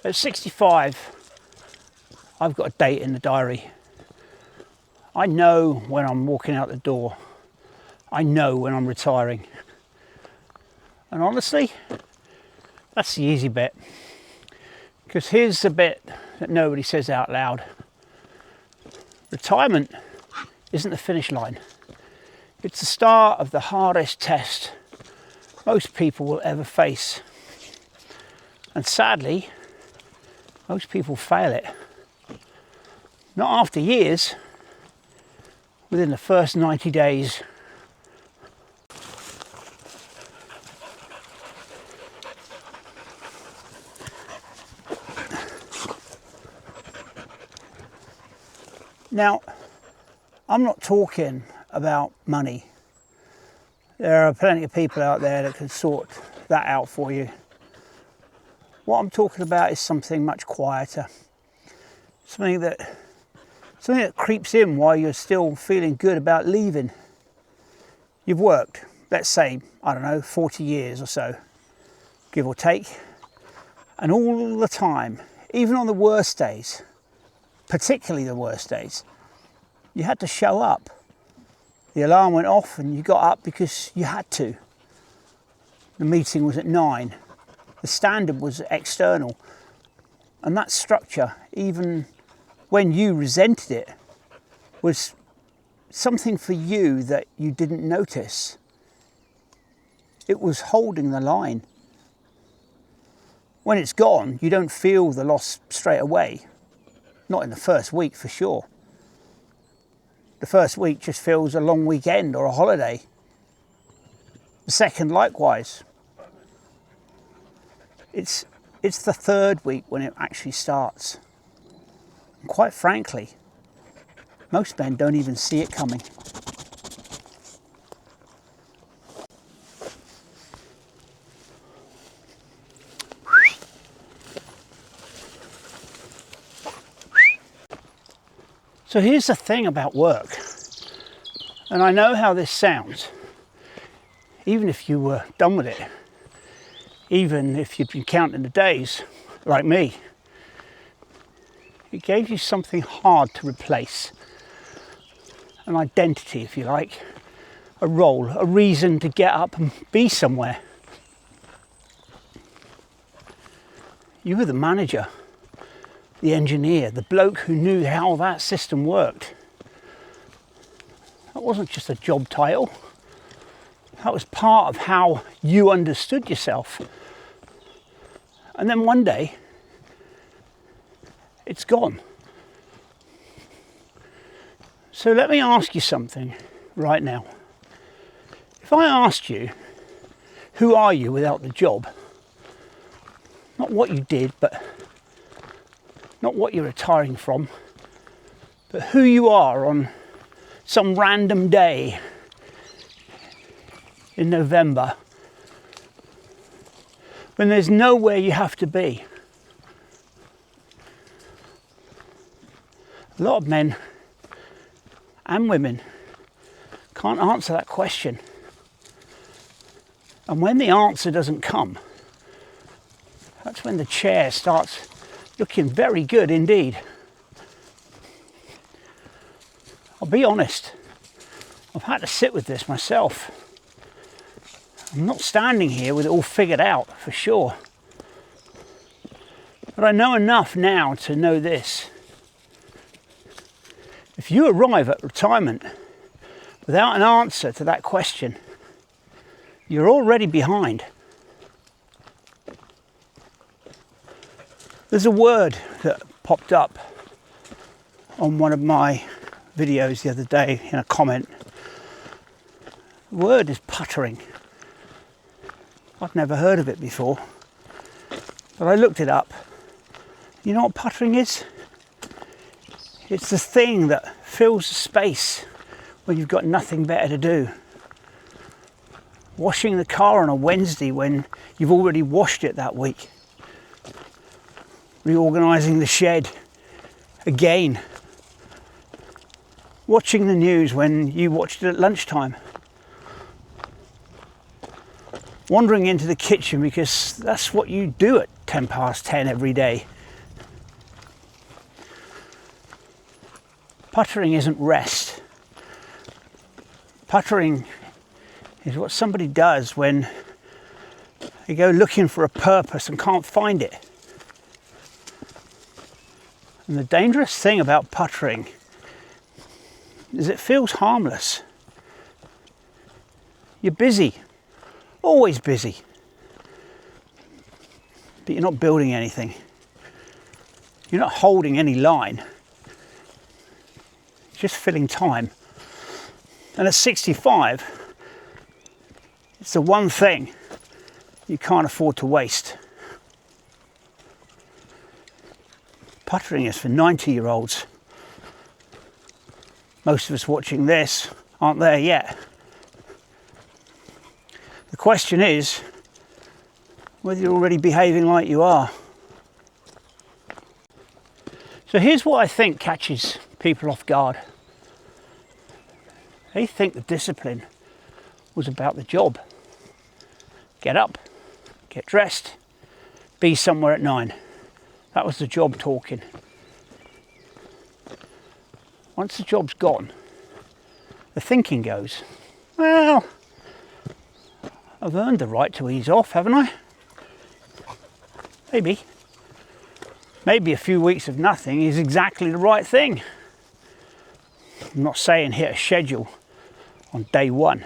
At 65, I've got a date in the diary. I know when I'm walking out the door. I know when I'm retiring. And honestly, that's the easy bit. Because here's the bit that nobody says out loud. Retirement isn't the finish line. It's the start of the hardest test most people will ever face. And sadly, most people fail it. Not after years, within the first 90 days. Now, I'm not talking about money. There are plenty of people out there that can sort that out for you. What I'm talking about is something much quieter. Something that creeps in while you're still feeling good about leaving. You've worked, let's say, I don't know, 40 years or so, give or take. And all the time, even on the worst days, particularly the worst days, you had to show up. The alarm went off and you got up because you had to. The meeting was at 9. The standard was external. And that structure, even when you resented it, was something for you that you didn't notice. It was holding the line. When it's gone, you don't feel the loss straight away. Not in the first week, for sure. The first week just feels a long weekend or a holiday. The second, likewise. It's the third week when it actually starts. And quite frankly, most men don't even see it coming. So here's the thing about work, and I know how this sounds, even if you were done with it, even if you'd been counting the days, like me, it gave you something hard to replace, an identity, if you like, a role, a reason to get up and be somewhere. You were the manager, the engineer, the bloke who knew how that system worked. That wasn't just a job title. That was part of how you understood yourself. And then one day, it's gone. So let me ask you something right now. If I asked you, who are you without the job? Not what you did, but not what you're retiring from, but who you are on some random day in November when there's nowhere you have to be. A lot of men and women can't answer that question. And when the answer doesn't come, that's when the chair starts looking very good indeed. I'll be honest, I've had to sit with this myself. I'm not standing here with it all figured out, for sure. But I know enough now to know this. If you arrive at retirement without an answer to that question, you're already behind. There's a word that popped up on one of my videos the other day in a comment. The word is puttering. I've never heard of it before, but I looked it up. You know what puttering is? It's the thing that fills the space when you've got nothing better to do. Washing the car on a Wednesday when you've already washed it that week. Reorganising the shed again. Watching the news when you watched it at lunchtime. Wandering into the kitchen because that's what you do at 10 past 10 every day. Puttering isn't rest. Puttering is what somebody does when they go looking for a purpose and can't find it. And the dangerous thing about puttering is it feels harmless. You're busy, always busy, but you're not building anything. You're not holding any line. You're just filling time. And at 65, it's the one thing you can't afford to waste. Puttering is for 90-year-olds. Most of us watching this aren't there yet. The question is whether you're already behaving like you are. So here's what I think catches people off guard. They think the discipline was about the job. Get up, get dressed, be somewhere at 9. That was the job talking. Once the job's gone, the thinking goes, well, I've earned the right to ease off, haven't I? Maybe. Maybe a few weeks of nothing is exactly the right thing. I'm not saying hit a schedule on day 1.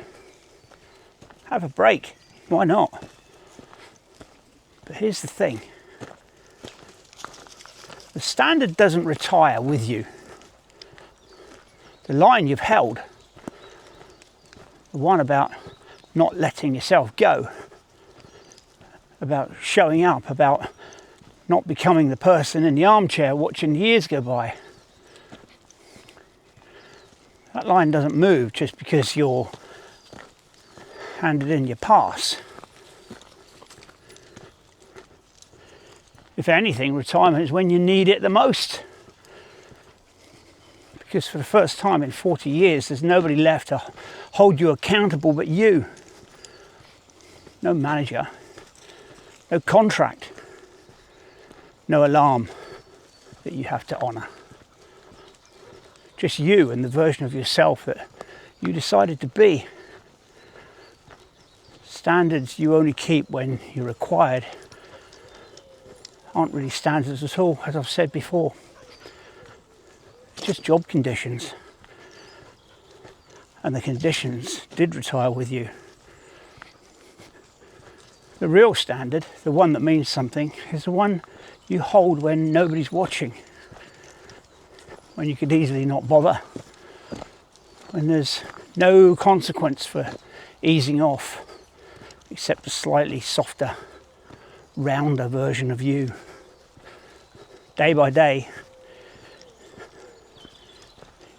Have a break. Why not? But here's the thing. The standard doesn't retire with you. The line you've held, the one about not letting yourself go, about showing up, about not becoming the person in the armchair watching years go by. That line doesn't move just because you're handed in your pass. If anything, retirement is when you need it the most. Because for the first time in 40 years, there's nobody left to hold you accountable but you. No manager, no contract, no alarm that you have to honour. Just you and the version of yourself that you decided to be. Standards you only keep when you're required aren't really standards at all, as I've said before. It's just job conditions. And the conditions did retire with you. The real standard, the one that means something, is the one you hold when nobody's watching. When you could easily not bother. When there's no consequence for easing off, except a slightly softer, rounder version of you. Day by day,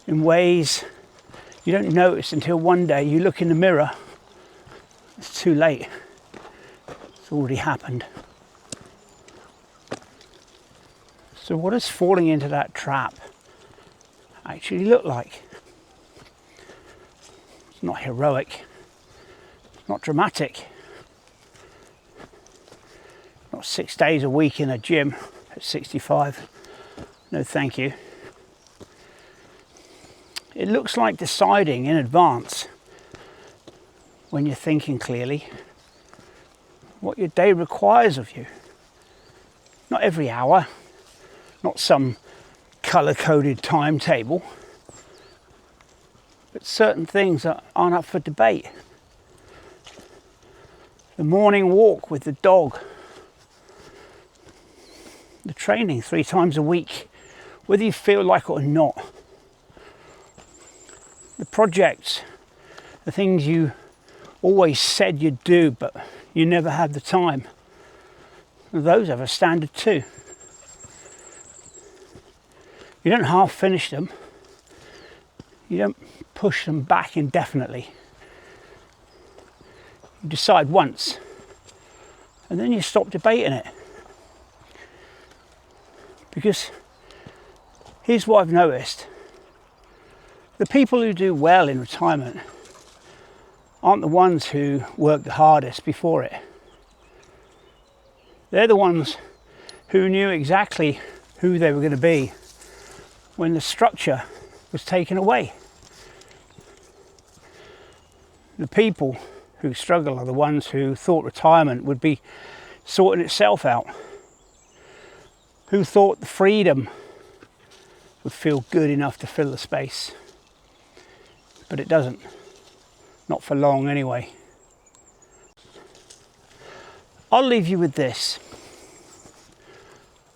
in ways you don't notice until one day you look in the mirror. It's too late. It's already happened. So what does falling into that trap actually look like? It's not heroic. It's not dramatic. Not 6 days a week in a gym at 65. No thank you. It looks like deciding in advance, when you're thinking clearly, what your day requires of you. Not every hour, not some colour-coded timetable, but certain things that aren't up for debate. The morning walk with the dog, the training 3 times a week, whether you feel like it or not. The projects, the things you always said you'd do, but you never had the time. Those have a standard too. You don't half finish them. You don't push them back indefinitely. You decide once, and then you stop debating it. Because here's what I've noticed. The people who do well in retirement aren't the ones who work the hardest before it. They're the ones who knew exactly who they were going to be when the structure was taken away. The people who struggle are the ones who thought retirement would be sorting itself out, who thought the freedom would feel good enough to fill the space. But it doesn't. Not for long anyway. I'll leave you with this.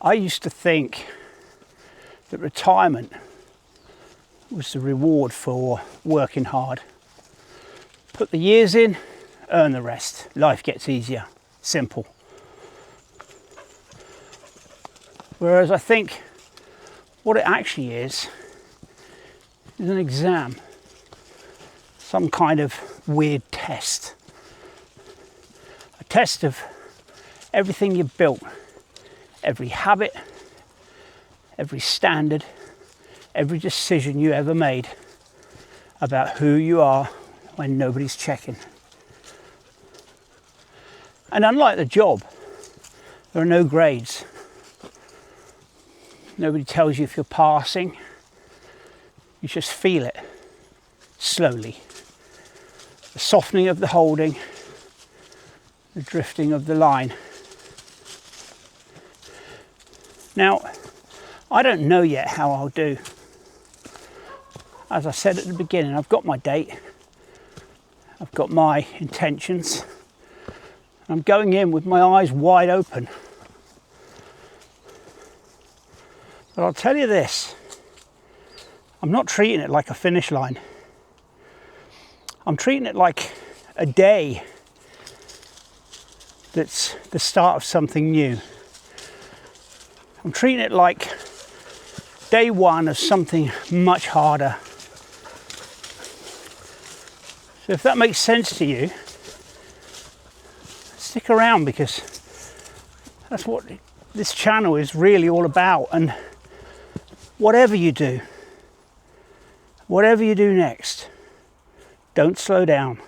I used to think that retirement was the reward for working hard. Put the years in, earn the rest. Life gets easier. Simple. Whereas I think what it actually is an exam. Some kind of weird test. A test of everything you've built. Every habit, every standard, every decision you ever made about who you are when nobody's checking. And unlike the job, there are no grades. Nobody tells you if you're passing. You just feel it, slowly. The softening of the holding, the drifting of the line. Now, I don't know yet how I'll do. As I said at the beginning, I've got my date. I've got my intentions. I'm going in with my eyes wide open. But I'll tell you this, I'm not treating it like a finish line. I'm treating it like a day that's the start of something new. I'm treating it like day one of something much harder. So if that makes sense to you, stick around, because that's what this channel is really all about. And whatever you do next, don't slow down.